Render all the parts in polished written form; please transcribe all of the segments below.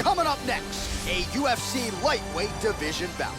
Coming up next, a UFC lightweight division bout.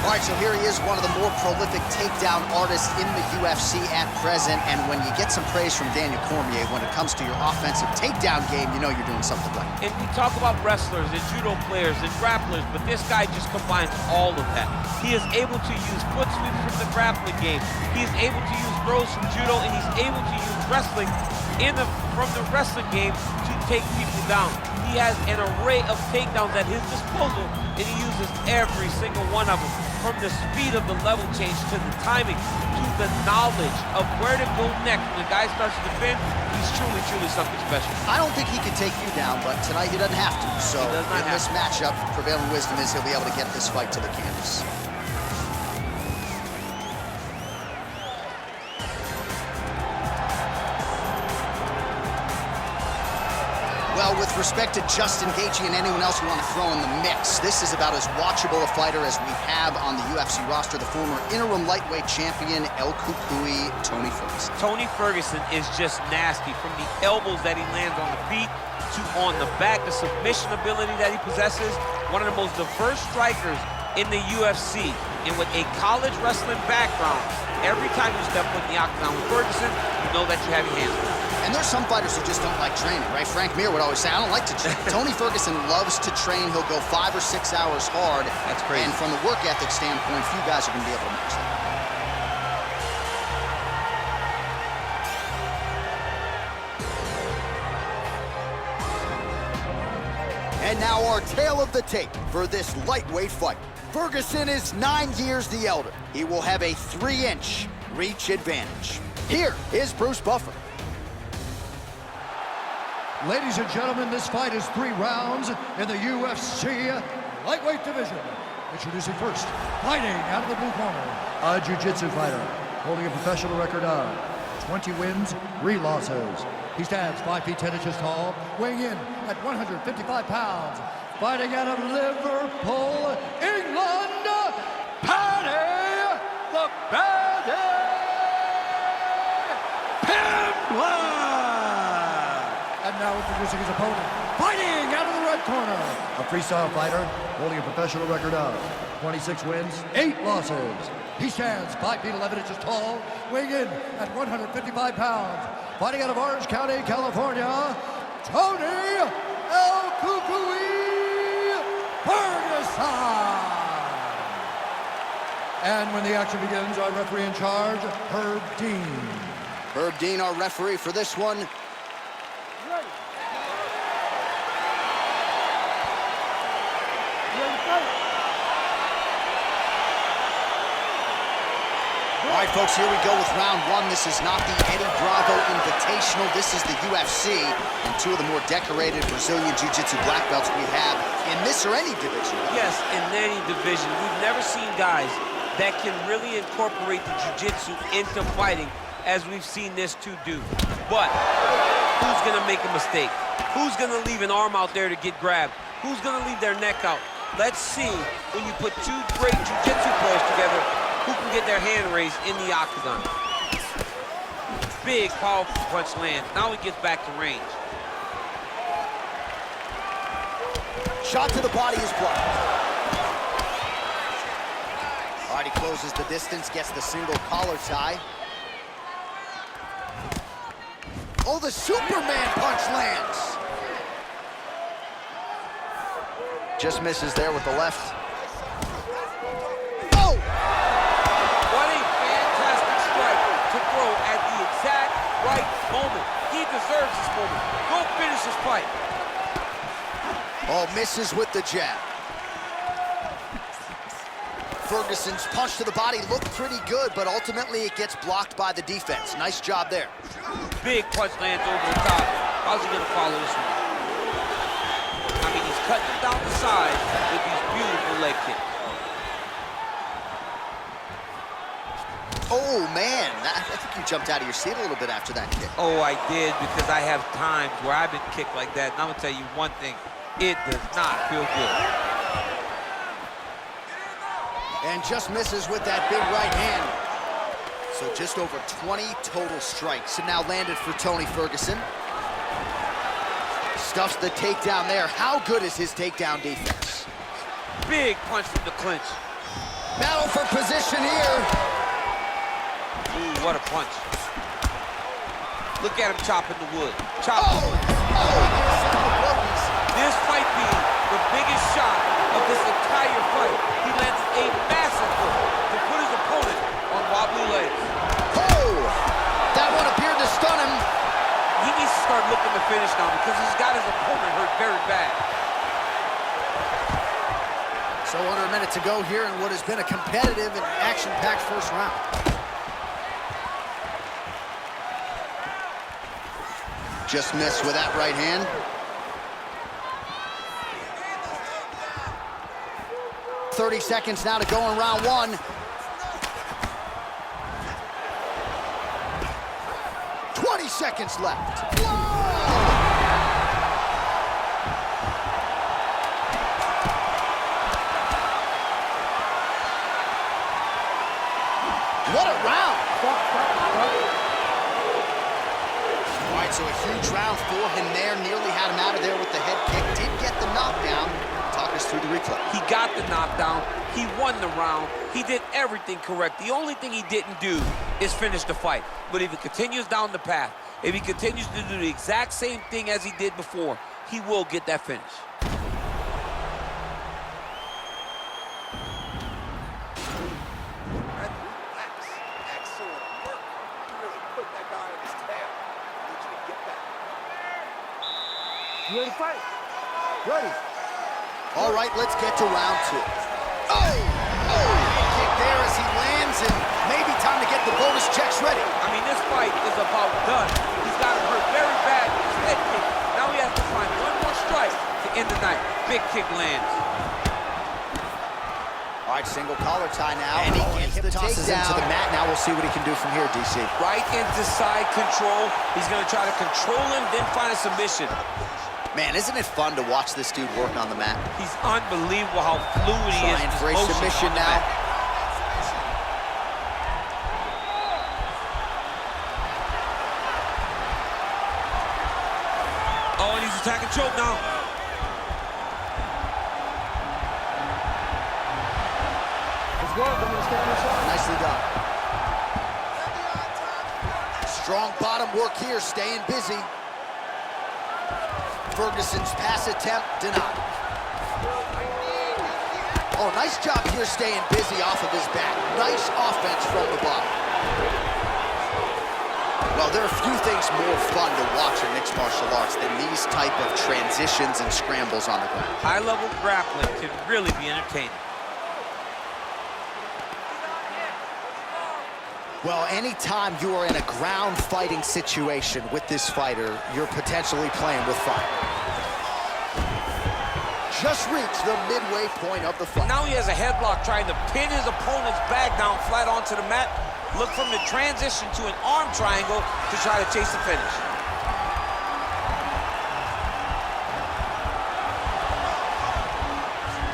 All right, so here he is, one of the more prolific takedown artists in the UFC at present. And when you get some praise from Daniel Cormier when it comes to your offensive takedown game, you know you're doing something right. And we talk about wrestlers and judo players and grapplers, but this guy just combines all of that. He is able to use foot sweeps from the grappling game. He is able to use throws from judo, and he's able to use wrestling from the wrestling game to take people down. He has an array of takedowns at his disposal, and he uses every single one of them. From the speed of the level change to the timing to the knowledge of where to go next when the guy starts to defend, he's truly, truly something special. I don't think he can take you down, but tonight he doesn't have to. So in this matchup, prevailing wisdom is he'll be able to get this fight to the canvas. Well, with respect to Justin Gaethje and anyone else you want to throw in the mix, this is about as watchable a fighter as we have on the UFC roster, the former interim lightweight champion, El Cucuy, Tony Ferguson. Tony Ferguson is just nasty, from the elbows that he lands on the feet to on the back, the submission ability that he possesses. One of the most diverse strikers in the UFC, and with a college wrestling background, every time you step foot in the octagon with Ferguson, you know that you have your hands full. And there's some fighters who just don't like training, right? Frank Mir would always say, I don't like to train. Tony Ferguson loves to train. He'll go 5 or 6 hours hard. That's crazy. And from the work ethic standpoint, few guys are going to be able to match that. And now our tale of the tape for this lightweight fight. Ferguson is 9 years the elder. He will have a 3-inch reach advantage. Here is Bruce Buffer. Ladies and gentlemen, this fight is 3 rounds in the UFC lightweight division. Introducing first, fighting out of the blue corner, a jiu-jitsu fighter holding a professional record of 20 wins, 3 losses. He stands 5 feet 10 inches tall, weighing in at 155 pounds. Fighting out of Liverpool, England, Paddy the Paddy Pimblett! And now introducing his opponent, fighting out of the red corner, a freestyle fighter holding a professional record of 26 wins, 8 losses. He stands 5 feet 11 inches tall, weighing in at 155 pounds. Fighting out of Orange County, California, Tony El Cucuy Ferguson. And when the action begins, our referee in charge, Herb Dean. Herb Dean, our referee for this one. All right, folks, here we go with round 1. This is not the Eddie Bravo Invitational. This is the UFC, and 2 of the more decorated Brazilian Jiu-Jitsu black belts we have in this or any division. Yes, in any division. We've never seen guys that can really incorporate the Jiu-Jitsu into fighting as we've seen this 2 do. But who's going to make a mistake? Who's going to leave an arm out there to get grabbed? Who's going to leave their neck out? Let's see, when you put 2 great Jiu-Jitsu players together, who can get their hand raised in the octagon. Big, powerful punch lands. Now he gets back to range. Shot to the body is blocked. All right, he closes the distance, gets the single collar tie. Oh, the Superman punch lands. Just misses there with the left. Moment. He deserves this moment. Go finish this fight. Oh, misses with the jab. Ferguson's punch to the body looked pretty good, but ultimately it gets blocked by the defense. Nice job there. Big punch lands over the top. How's he gonna follow this one? I mean, he's cutting down the side with these beautiful leg kicks. Oh, man, I think you jumped out of your seat a little bit after that kick. Oh, I did, because I have times where I've been kicked like that, and I'm gonna tell you one thing, it does not feel good. And just misses with that big right hand. So just over 20 total strikes have now landed for Tony Ferguson. Stuffs the takedown there. How good is his takedown defense? Big punch from the clinch. Battle for position here. Ooh, what a punch. Look at him chopping the wood. This might be the biggest shot of this entire fight. He lands a massive hook to put his opponent on wobbly legs. Oh! That one appeared to stun him. He needs to start looking to finish now because he's got his opponent hurt very bad. So under a minute to go here in what has been a competitive and action-packed first round. Just missed with that right hand. .30 seconds now to go in round one. Seconds left. Whoa! What a round! All right, so a huge round for him there. Nearly had him out of there with the head kick. Did get the knockdown. Talk us through the replay. He got the knockdown. He won the round. He did everything correct. The only thing he didn't do is finish the fight. But if he continues down the path, if he continues to do the exact same thing as he did before, he will get that finish. Excellent work. You really put that guy on his tail. I need you to get back. You ready to fight? Ready. All right, let's get to round two. Oh! Kick there as he lands, and maybe time to get the bonus checks ready. I mean, this fight is about done. He's got him hurt very bad with his head kick. Now he has to find one more strike to end the night. Big kick lands. All right, single collar tie now. And he gets the takedown to the mat. Now we'll see what he can do from here, DC. Right into side control. He's going to try to control him, then find a submission. Man, isn't it fun to watch this dude work on the mat? He's unbelievable how fluid he is. Trying for a submission now. Oh, and he's attacking choke now. Let's go. I'm going to step inside. Nicely done. Strong bottom work here, staying busy. Ferguson's pass attempt denied. Oh, nice job here staying busy off of his back. Nice offense from the bottom. Well, there are few things more fun to watch in mixed martial arts than these type of transitions and scrambles on the ground. High-level grappling can really be entertaining. Well, anytime you are in a ground fighting situation with this fighter, you're potentially playing with fire. Just reached the midway point of the fight. Now he has a headlock trying to pin his opponent's back down flat onto the mat. Look from the transition to an arm triangle to try to chase the finish.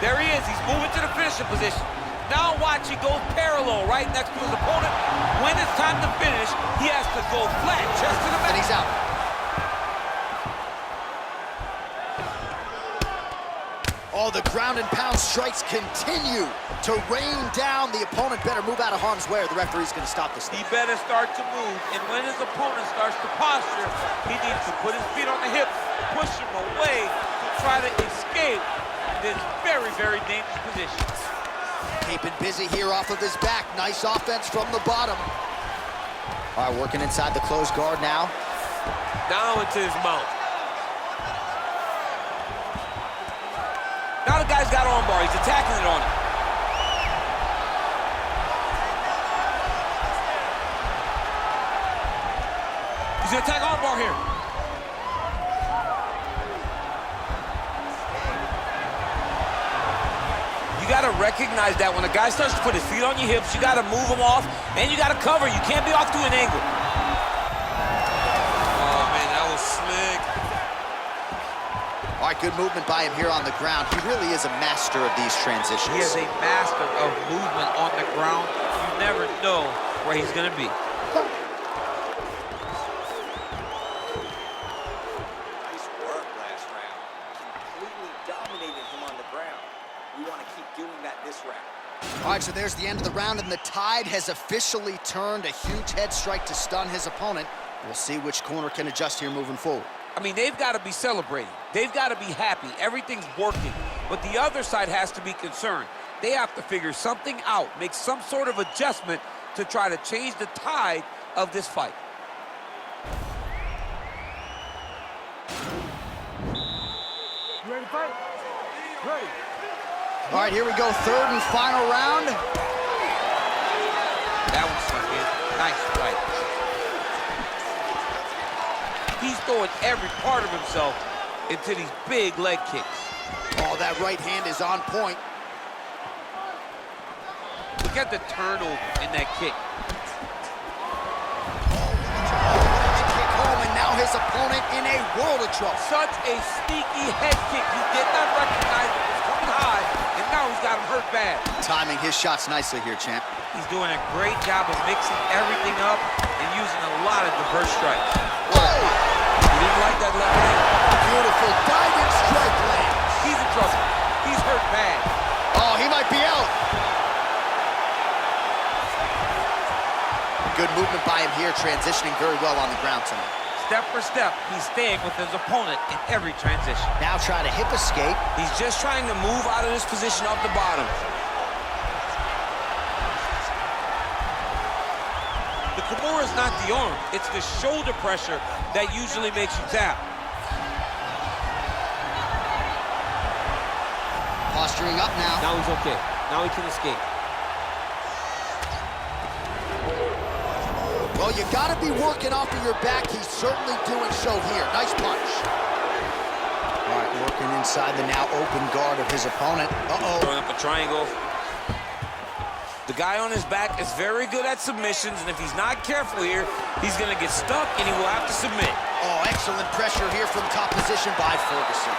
There he is. He's moving to the finishing position. Now watch, he goes parallel right next to his opponent. When it's time to finish, he has to go flat, chest to the mat. And he's out. Oh, the ground and pound strikes continue to rain down. The opponent better move out of harm's way or the referee's going to stop this thing. He better start to move, and when his opponent starts to posture, he needs to put his feet on the hips, push him away to try to escape this very, very dangerous position. Keeping busy here off of his back. Nice offense from the bottom. All right, working inside the closed guard now. Down into his mount. Now the guy's got armbar. He's attacking it on him. He's gonna attack armbar here. You gotta recognize that when a guy starts to put his feet on your hips, you gotta move him off, and you gotta cover. You can't be off to an angle. Oh, man, that was slick. All All right, good movement by him here on the ground. He really is a master of these transitions. He is a master of movement on the ground. You never know where he's going to be. Nice work last round. Completely dominated him on the ground. We want to keep doing that this round. All right, so there's the end of the round, and the tide has officially turned. A huge head strike to stun his opponent. We'll see which corner can adjust here moving forward. I mean, they've got to be celebrating. They've got to be happy. Everything's working. But the other side has to be concerned. They have to figure something out, make some sort of adjustment to try to change the tide of this fight. You ready to fight? Ready. All right, here we go, third and final round. That was fucking nice fight. He's throwing every part of himself into these big leg kicks. Oh, that right hand is on point. Look at the turnover in that kick. Kick home, and now his opponent in a world of trouble. Such a sneaky head kick. He did not recognize it was coming high, and now he's got him hurt bad. Timing his shots nicely here, champ. He's doing a great job of mixing everything up and using a lot of diverse strikes. Whoa! He didn't like that left hand. Beautiful diving strike lands. He's in trouble. He's hurt bad. Oh, he might be out. Good movement by him here, transitioning very well on the ground tonight. Step for step, he's staying with his opponent in every transition. Now trying to hip escape. He's just trying to move out of this position off the bottom. The Kimura is not the arm, it's the shoulder pressure that usually makes you tap. Posturing up now. Now he's okay. Now he can escape. Well, you gotta be working off of your back. He's certainly doing so here. Nice punch. All right, working inside the now open guard of his opponent. Uh-oh. Throwing up a triangle. The guy on his back is very good at submissions, and if he's not careful here, he's gonna get stuck and he will have to submit. Oh, excellent pressure here from top position by Ferguson.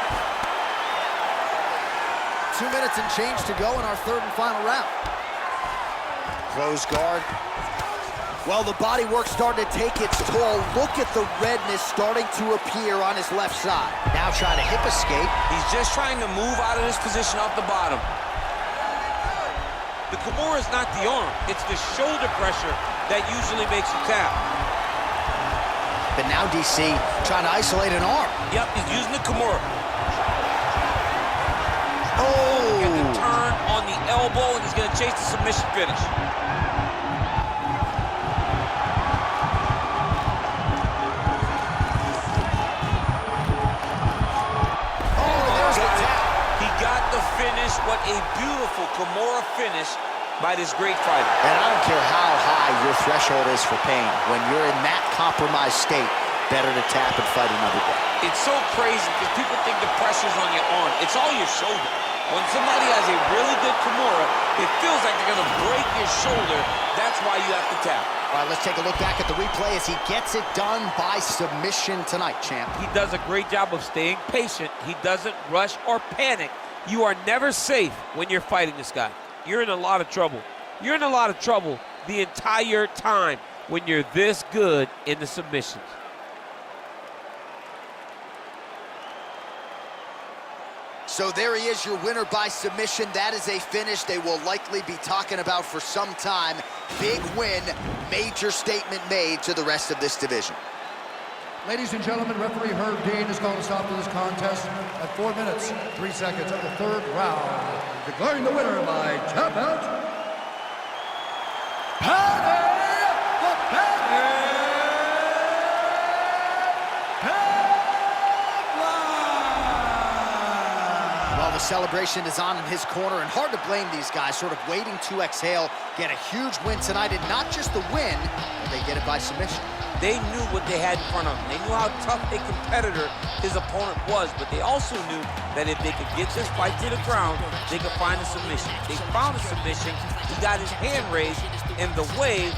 2 minutes and change to go in our third and final round. Close guard. Well, the body work starting to take its toll. Look at the redness starting to appear on his left side. Now trying to hip escape. He's just trying to move out of this position off the bottom. The Kimura is not the arm, it's the shoulder pressure that usually makes you tap. But now DC trying to isolate an arm. Yep, he's using the Kimura. Oh! Get the turn on the elbow, and he's gonna chase the submission finish. Finish, what a beautiful Kimura finish by this great fighter. And I don't care how high your threshold is for pain. When you're in that compromised state, better to tap and fight another day. It's so crazy because people think the pressure's on your arm. It's all your shoulder. When somebody has a really good Kimura, it feels like they're going to break your shoulder. That's why you have to tap. All right, let's take a look back at the replay as he gets it done by submission tonight, champ. He does a great job of staying patient. He doesn't rush or panic. You are never safe when you're fighting this guy. You're in a lot of trouble. You're in a lot of trouble the entire time when you're this good in the submissions. So there he is, your winner by submission. That is a finish they will likely be talking about for some time. Big win, major statement made to the rest of this division. Ladies and gentlemen, referee Herb Dean has called a stop to this contest at 4 minutes, 3 seconds of the third round. Declaring the winner by tap out, Paddy Pimblett. Well, the celebration is on in his corner, and hard to blame these guys, sort of waiting to exhale, get a huge win tonight, and not just the win, but they get it by submission. They knew what they had in front of them. They knew how tough a competitor his opponent was, but they also knew that if they could get this fight to the ground, they could find a submission. They found a submission. He got his hand raised, and the wave